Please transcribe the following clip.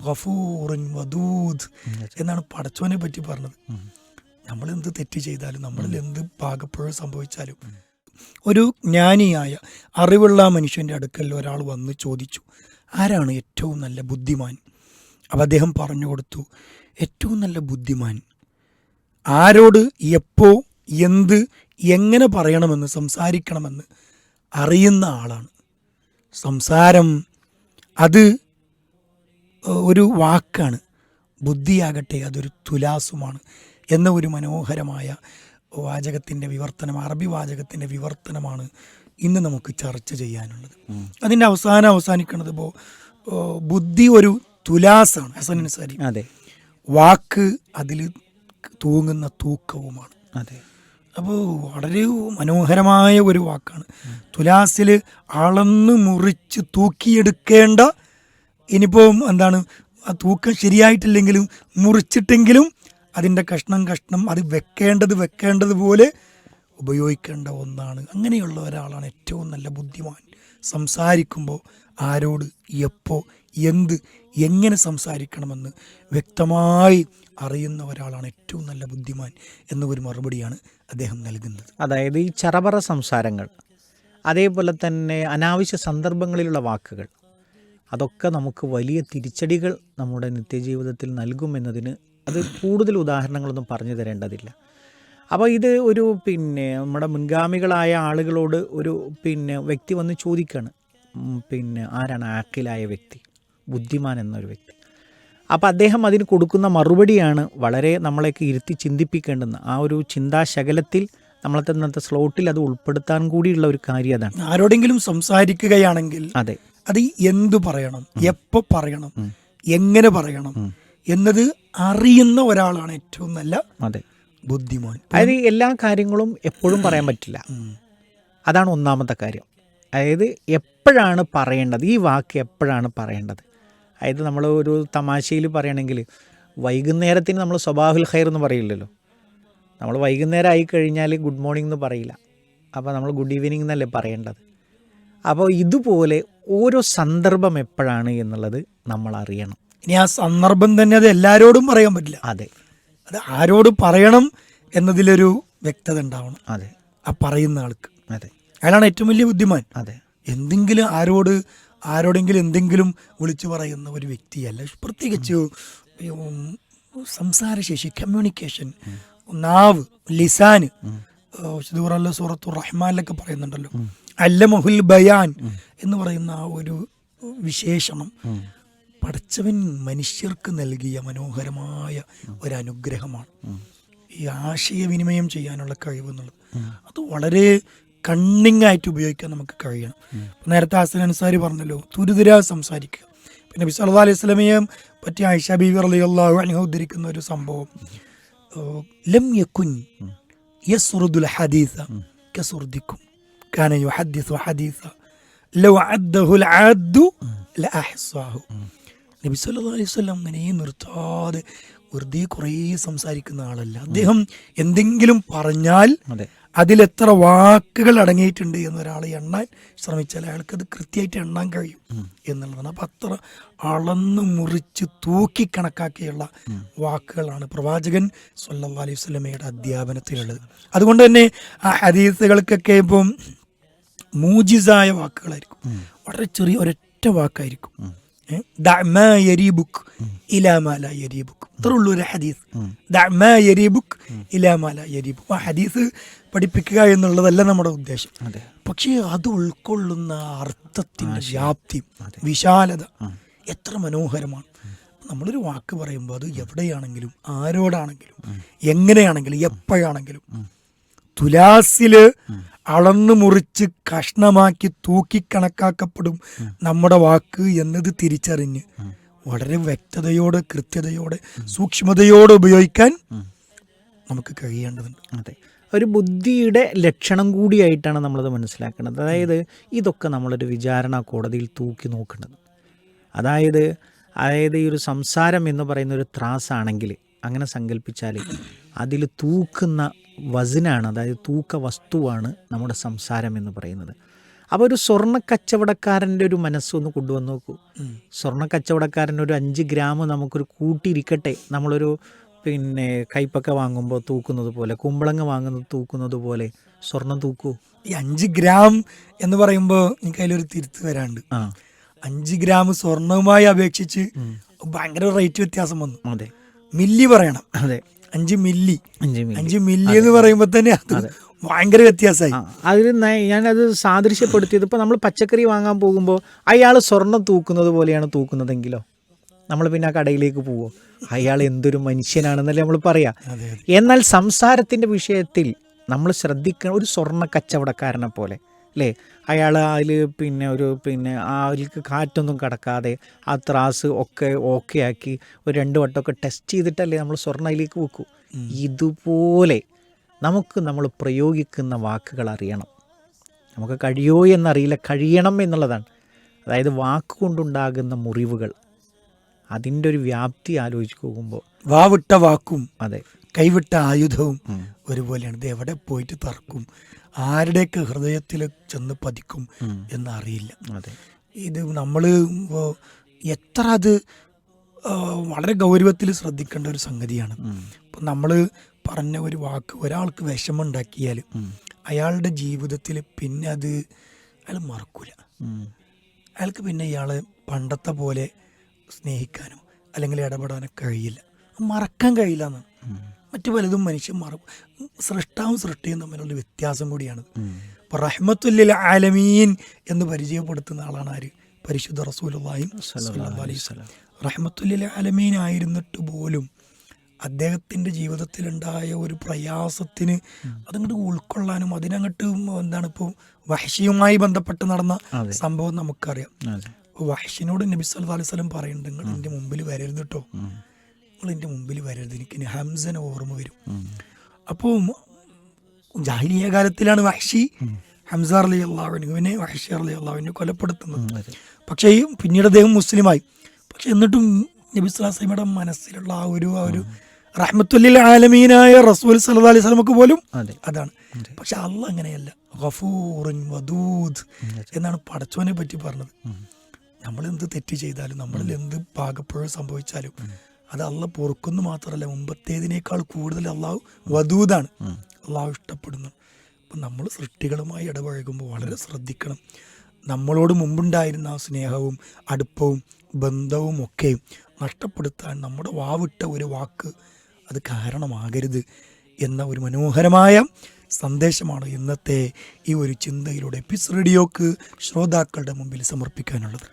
ഗഫൂറുൻ വദൂദ് എന്നാണ് പടച്ചോനെ പറ്റി പറഞ്ഞത്. നമ്മൾ എന്ത് തെറ്റ് ചെയ്താലും, നമ്മളിൽ എന്ത് പാകപ്പിഴ സംഭവിച്ചാലും, ഒരു ജ്ഞാനിയായ അറിവുള്ള മനുഷ്യൻ്റെ അടുക്കൽ ഒരാൾ വന്ന് ചോദിച്ചു, ആരാണ് ഏറ്റവും നല്ല ബുദ്ധിമാൻ? അപ്പം അദ്ദേഹം പറഞ്ഞു കൊടുത്തു, ഏറ്റവും നല്ല ബുദ്ധിമാൻ ആരോട് എപ്പോ എന്ത് എങ്ങനെ പറയണമെന്ന് സംസാരിക്കണമെന്ന് അറിയുന്ന ആളാണ്. സംസാരം അത് ഒരു വാക്കാണ്, ബുദ്ധിയാകട്ടെ അതൊരു തുലാസുമാണ് എന്ന ഒരു മനോഹരമായ വാചകത്തിൻ്റെ വിവർത്തനം, അറബി വാചകത്തിൻ്റെ വിവർത്തനമാണ് ഇന്ന് നമുക്ക് ചർച്ച ചെയ്യാനുള്ളത്. അതിൻ്റെ അവസാനിക്കുന്നത് ഇപ്പോൾ ബുദ്ധി ഒരു തുലാസാണ്. ഹസൻ അൻസാരി, അതെ, വാക്ക് അതിൽ തൂങ്ങുന്ന തൂക്കവുമാണ്. അതെ. അപ്പോൾ വളരെ മനോഹരമായ ഒരു വാക്കാണ്. തുലാസിൽ അളന്ന് മുറിച്ച് തൂക്കിയെടുക്കേണ്ട, ഇനിയിപ്പോൾ എന്താണ്, ആ തൂക്കം ശരിയായിട്ടില്ലെങ്കിലും മുറിച്ചിട്ടെങ്കിലും അതിൻ്റെ കഷ്ണം അത് വെക്കേണ്ടതുപോലെ ഉപയോഗിക്കേണ്ട ഒന്നാണ്. അങ്ങനെയുള്ള ഒരാളാണ് ഏറ്റവും നല്ല ബുദ്ധിമാൻ. സംസാരിക്കുമ്പോൾ ആരോട് എപ്പോൾ എന്ത് എങ്ങനെ സംസാരിക്കണമെന്ന് വ്യക്തമായി അറിയുന്ന ഒരാളാണ് ഏറ്റവും നല്ല ബുദ്ധിമാൻ എന്ന ഒരു മറുപടിയാണ് അദ്ദേഹം നൽകുന്നത്. അതായത് ഈ ചറപറ സംസാരങ്ങൾ, അതേപോലെ തന്നെ അനാവശ്യ സന്ദർഭങ്ങളിലുള്ള വാക്കുകൾ, അതൊക്കെ നമുക്ക് വലിയ തിരിച്ചടികൾ നമ്മുടെ നിത്യജീവിതത്തിൽ നൽകുമെന്നതിന് അത് കൂടുതൽ ഉദാഹരണങ്ങളൊന്നും പറഞ്ഞു തരേണ്ടതില്ല. അപ്പോൾ ഇത് ഒരു നമ്മുടെ മുൻഗാമികളായ ആളുകളോട് ഒരു വ്യക്തി വന്ന് ചോദിക്കുകയാണ്, ആരാണ് ആക്കിലായ വ്യക്തി, ബുദ്ധിമാൻ എന്നൊരു വ്യക്തി. അപ്പോൾ അദ്ദേഹം അതിന് കൊടുക്കുന്ന മറുപടിയാണ് വളരെ നമ്മളെയൊക്കെ ഇരുത്തി ചിന്തിപ്പിക്കേണ്ടുന്ന ആ ഒരു ചിന്താശകലത്തിൽ നമ്മളത്തെ ഇന്നത്തെ സ്ലോട്ടിൽ അത് ഉൾപ്പെടുത്താൻ കൂടിയുള്ള ഒരു കാര്യം അതാണ്. ആരോടെങ്കിലും സംസാരിക്കുകയാണെങ്കിൽ അതെ, അത് എന്തു പറയണം, എപ്പോൾ പറയണം, എങ്ങനെ പറയണം എന്നത് അറിയുന്ന ഒരാളാണ് ഏറ്റവും നല്ല ബുദ്ധിമാൻ. അതായത് എല്ലാ കാര്യങ്ങളും എപ്പോഴും പറയാൻ പറ്റില്ല, അതാണ് ഒന്നാമത്തെ കാര്യം. അതായത് എപ്പോഴാണ് പറയേണ്ടത്, ഈ വാക്ക് എപ്പോഴാണ് പറയേണ്ടത്. അതായത് നമ്മൾ ഒരു തമാശയിൽ പറയണമെങ്കിൽ വൈകുന്നേരത്തിന് നമ്മൾ സ്വബാഹുൽ ഖൈർ എന്ന് പറയില്ലല്ലോ. നമ്മൾ വൈകുന്നേരം ആയി കഴിഞ്ഞാൽ ഗുഡ് മോർണിംഗ് എന്ന് പറയില്ല, അപ്പോൾ നമ്മൾ ഗുഡ് ഈവനിങ് എന്നല്ലേ പറയേണ്ടത്. അപ്പോൾ ഇതുപോലെ ഓരോ സന്ദർഭം എപ്പോഴാണ് എന്നുള്ളത് നമ്മൾ അറിയണം. ഇനി ആ സന്ദർഭം തന്നെ അത് എല്ലാവരോടും പറയാൻ പറ്റില്ല. അതെ, അത് ആരോട് പറയണം എന്നതിലൊരു വ്യക്തത ഉണ്ടാവണം. അതെ, ആ പറയുന്ന ആൾക്ക്. അതെ, അയാളാണ് ഏറ്റവും വലിയ ബുദ്ധിമാൻ. അതെ, എന്തെങ്കിലും ആരോടെങ്കിലും എന്തെങ്കിലും വിളിച്ചു പറയുന്ന ഒരു വ്യക്തിയല്ല. പ്രത്യേകിച്ച് സംസാരശേഷി, കമ്മ്യൂണിക്കേഷൻ, നാവ്, ലിസാന്, സൂറത്തു റഹ്മാനിലൊക്കെ പറയുന്നുണ്ടല്ലോ, അല്ലമഹുൽ ബയാൻ എന്ന് പറയുന്ന ആ ഒരു വിശേഷണം പടച്ചവൻ മനുഷ്യർക്ക് നൽകിയ മനോഹരമായ ഒരനുഗ്രഹമാണ്. ഈ ആശയവിനിമയം ചെയ്യാനുള്ള കഴിവ് എന്നുള്ളത് അത് വളരെ കണ്ണിങ് ആയിട്ട് ഉപയോഗിക്കാൻ നമുക്ക് കഴിയണം. നേരത്തെ ഹസൻ അൻസാരി പറഞ്ഞല്ലോ, തുരുതുരാ സംസാരിക്കുക. പിന്നെ നബി സല്ലല്ലാഹു അലൈഹി വസല്ലമയെ പറ്റി ആയിഷ ബീവി റളിയല്ലാഹു അൻഹ ഉദ്ധരിക്കുന്ന ഒരു സംഭവം, ലം യകുൻ യസ്റുദുൽ ഹദീസ കസുർദിക്കും കാന യുഹദ്ദിസു ഹദീസ ലൗ അദ്ദഹുൽ അദ്ദു ലഅഹ്സാഹു. നബി സല്ലല്ലാഹു അലൈഹി വസല്ലം അങ്ങനെ നിർത്താതെ വെറുതെ കുറേ സംസാരിക്കുന്ന ആളല്ല. അദ്ദേഹം എന്തെങ്കിലും പറഞ്ഞാൽ അതിലെത്ര വാക്കുകൾ അടങ്ങിയിട്ടുണ്ട് എന്നൊരാൾ എണ്ണാൻ ശ്രമിച്ചാൽ അയാൾക്കത് കൃത്യമായിട്ട് എണ്ണാൻ കഴിയും എന്നുള്ളതാണ്. അപ്പം അത്ര അളന്ന് മുറിച്ച് തൂക്കി കണക്കാക്കിയുള്ള വാക്കുകളാണ് പ്രവാചകൻ സല്ലല്ലാഹു അലൈഹി വസല്ലമയുടെ അധ്യാപനത്തിലുള്ളത്. അതുകൊണ്ട് തന്നെ ആ ഹദീസുകൾക്കൊക്കെ ഇപ്പം മൂജിസായ വാക്കുകളായിരിക്കും, വളരെ ചെറിയ ഒരൊറ്റ വാക്കായിരിക്കും. ഹദീസ് പഠിപ്പിക്കുക എന്നുള്ളതല്ല നമ്മുടെ ഉദ്ദേശം. പക്ഷേ അത് ഉൾക്കൊള്ളുന്ന അർത്ഥത്തിന്റെ വ്യാപ്തി, വിശാലത എത്ര മനോഹരമാണ്. നമ്മളൊരു വാക്ക് പറയുമ്പോൾ അത് എവിടെയാണെങ്കിലും ആരോടാണെങ്കിലും എങ്ങനെയാണെങ്കിലും എപ്പോഴാണെങ്കിലും തുലാസില് അളന്നു മുറിച്ച് കഷ്ണമാക്കി തൂക്കി കണക്കാക്കപ്പെടും നമ്മുടെ വാക്ക് എന്നത് തിരിച്ചറിഞ്ഞ് വളരെ വ്യക്തതയോടെ, കൃത്യതയോടെ, സൂക്ഷ്മതയോടെ ഉപയോഗിക്കാൻ നമുക്ക് കഴിയേണ്ടതുണ്ട്. അതെ, ഒരു ബുദ്ധിയുടെ ലക്ഷണം കൂടിയായിട്ടാണ് നമ്മളത് മനസ്സിലാക്കേണ്ടത്. അതായത് ഇതൊക്കെ നമ്മളൊരു വിചാരണ കോടതിയിൽ തൂക്കി നോക്കേണ്ടത്. അതായത് ഈ ഒരു സംസാരം എന്ന് പറയുന്ന ഒരു ത്രാസാണെങ്കിൽ അങ്ങനെ സങ്കല്പിച്ചാൽ അതിൽ തൂക്കുന്ന വസനാണ്, അതായത് തൂക്ക വസ്തുവാണ് നമ്മുടെ സംസാരം എന്ന് പറയുന്നത്. അപ്പോൾ ഒരു സ്വർണ്ണ കച്ചവടക്കാരൻ്റെ ഒരു മനസ്സൊന്ന് കൊണ്ടുവന്ന് നോക്കൂ. സ്വർണ്ണ കച്ചവടക്കാരൻ ഒരു 5 ഗ്രാം നമുക്കൊരു കൂട്ടിയിരിക്കട്ടെ, നമ്മളൊരു പിന്നെ കൈപ്പക്ക വാങ്ങുമ്പോൾ തൂക്കുന്നത് പോലെ, കുമ്പളങ്ങ വാങ്ങുന്നത് തൂക്കുന്നത് പോലെ സ്വർണം തൂക്കൂ. ഈ 5 ഗ്രാം എന്ന് പറയുമ്പോൾ എനിക്ക് അതിലൊരു തിരുത്ത് വരാണ്ട്. 5 ഗ്രാം സ്വർണവുമായി അപേക്ഷിച്ച് ഭയങ്കര റേറ്റ് വ്യത്യാസം വന്നു. അതെ, മില്ലി പറയണം. അതെ, 5 മില്ലി 5 മില്ലി എന്ന് പറയുമ്പോൾ തന്നെ അത് ഭയങ്കര വ്യത്യാസമായി. അതിൽ ഞാനത് സാദൃശ്യപ്പെടുത്തിയത്, ഇപ്പോൾ നമ്മൾ പച്ചക്കറി വാങ്ങാൻ പോകുമ്പോൾ അയാൾ സ്വർണം തൂക്കുന്നത് പോലെയാണ് തൂക്കുന്നതെങ്കിലോ നമ്മൾ പിന്നെ ആ കടയിലേക്ക് പോവോ? അയാൾ എന്തൊരു മനുഷ്യനാണെന്നല്ലേ നമ്മൾ പറയാം. എന്നാൽ സംസാരത്തിൻ്റെ വിഷയത്തിൽ നമ്മൾ ശ്രദ്ധിക്കണം. ഒരു സ്വർണ്ണ കച്ചവടക്കാരനെ പോലെ അല്ലേ, അയാൾ അതിൽ അതിലേക്ക് കാറ്റൊന്നും കടക്കാതെ ആ ത്രാസ് ഒക്കെ ഓക്കെ ആക്കി ഒരു 2 വട്ടമൊക്കെ ടെസ്റ്റ് ചെയ്തിട്ടല്ലേ നമ്മൾ സ്വർണ്ണ അതിലേക്ക് വെക്കൂ. ഇതുപോലെ നമ്മൾ പ്രയോഗിക്കുന്ന വാക്കുകൾ അറിയണം. നമുക്ക് കഴിയോ എന്നറിയില്ല, കഴിയണം എന്നുള്ളതാണ്. അതായത് വാക്കുകൊണ്ടുണ്ടാകുന്ന മുറിവുകൾ, അതിൻ്റെ ഒരു വ്യാപ്തി ആലോചിച്ച് പോകുമ്പോൾ വാവിട്ട വാക്കും അതെ കൈവിട്ട ആയുധവും ഒരുപോലെയാണ്. ഇത് എവിടെ പോയിട്ട് തറക്കും, ആരുടെയൊക്കെ ഹൃദയത്തിൽ ചെന്ന് പതിക്കും എന്നറിയില്ല. അതെ, ഇത് നമ്മൾ എത്ര അത് വളരെ ഗൗരവത്തിൽ ശ്രദ്ധിക്കേണ്ട ഒരു സംഗതിയാണ്. ഇപ്പം നമ്മൾ പറഞ്ഞ ഒരു വാക്ക് ഒരാൾക്ക് വിഷമമുണ്ടാക്കിയാൽ അയാളുടെ ജീവിതത്തിൽ പിന്നെ അത് അയാൾ മറക്കൂല. അയാൾക്ക് പിന്നെ ഇയാളെ പണ്ടത്തെ പോലെ സ്നേഹിക്കാനോ അല്ലെങ്കിൽ ഇടപെടാനോ കഴിയില്ല, മറക്കാൻ കഴിയില്ല എന്നാണ്. മറ്റു പലതും മനുഷ്യൻ മറക്കും. സൃഷ്ടാവും സൃഷ്ടിയും തമ്മിലുള്ള വ്യത്യാസം കൂടിയാണ്. ഇപ്പോൾ റഹ്മത്തുല്ലിൽ ആലമീൻ എന്ന് പരിചയപ്പെടുത്തുന്ന ആളാണ് ആര്? പരിശുദ്ധ റസൂലുള്ളാഹി സ്വല്ലല്ലാഹു അലൈഹി വസല്ലം. റഹ്മത്തുല്ലിൽ ആലമീൻ ആയിരുന്നിട്ട് പോലും അദ്ദേഹത്തിൻ്റെ ജീവിതത്തിലുണ്ടായ ഒരു പ്രയാസത്തിന് അതങ്ങോട്ട് ഉൾക്കൊള്ളാനും അതിനങ്ങോട്ട് ഇപ്പോൾ വഹ്ശിയുമായി ബന്ധപ്പെട്ട് നടന്ന സംഭവം നമുക്കറിയാം. വഹ്ശിനോട് നബി സല്ലല്ലാഹു അലൈഹി വസല്ലം പറയുന്നുണ്ട്, നിങ്ങൾ എൻ്റെ മുമ്പിൽ വരരുത് കേട്ടോ, നിങ്ങൾ എൻ്റെ മുമ്പിൽ വരരുത്, എനിക്ക് ഹംസനെ ഓർമ്മ വരും. അപ്പോൾ ജാഹിലിയ കാലത്തിലാണ് വഹ്ശി ഹംസ റളിയല്ലാഹു അൻഹുവിനെ വഹ്ശി റളിയല്ലാഹു അൻഹു കൊലപ്പെടുത്തുന്നത്. പക്ഷേ പിന്നീട് അദ്ദേഹം മുസ്ലിമായി. പക്ഷെ എന്നിട്ടും നബി സല്ലല്ലാഹു അലൈഹി വസല്ലമയുടെ മനസ്സിലുള്ള ആ ഒരു റഹ്മത്തുല്ലിൽ ആലമീനായ റസൂൽ സല്ലല്ലാഹു അലൈഹി വസല്ലമക്ക് പോലും അതാണ്. പക്ഷെ അള്ളാഹ് അങ്ങനെയല്ല, ഗഫൂറുൻ വദൂദ് എന്നാണ് പടച്ചവനെ പറ്റി പറഞ്ഞത്. നമ്മൾ എന്ത് തെറ്റ് ചെയ്താലും, നമ്മളിൽ എന്ത് പാകപ്പിഴ സംഭവിച്ചാലും അത് അള്ളാഹ് പൊറുക്കുന്നു മാത്രമല്ല, മുമ്പത്തേതിനേക്കാൾ കൂടുതൽ അള്ളാഹു വദൂദാണ്, അള്ളാഹു ഇഷ്ടപ്പെടുന്നു. അപ്പം നമ്മൾ സൃഷ്ടികളുമായി ഇടപഴകുമ്പോൾ വളരെ ശ്രദ്ധിക്കണം. നമ്മളോട് മുമ്പുണ്ടായിരുന്ന ആ സ്നേഹവും അടുപ്പവും ബന്ധവും ഒക്കെയും നഷ്ടപ്പെടുത്താൻ നമ്മുടെ വാവിട്ട ഒരു വാക്ക് അത് കാരണമാകരുത് എന്ന ഒരു മനോഹരമായ സന്ദേശമാണ് ഇന്നത്തെ ഈ ഒരു ചിന്തയിലൂടെ പീസ് റേഡിയോക്ക് ശ്രോതാക്കളുടെ മുമ്പിൽ സമർപ്പിക്കാനുള്ളത്.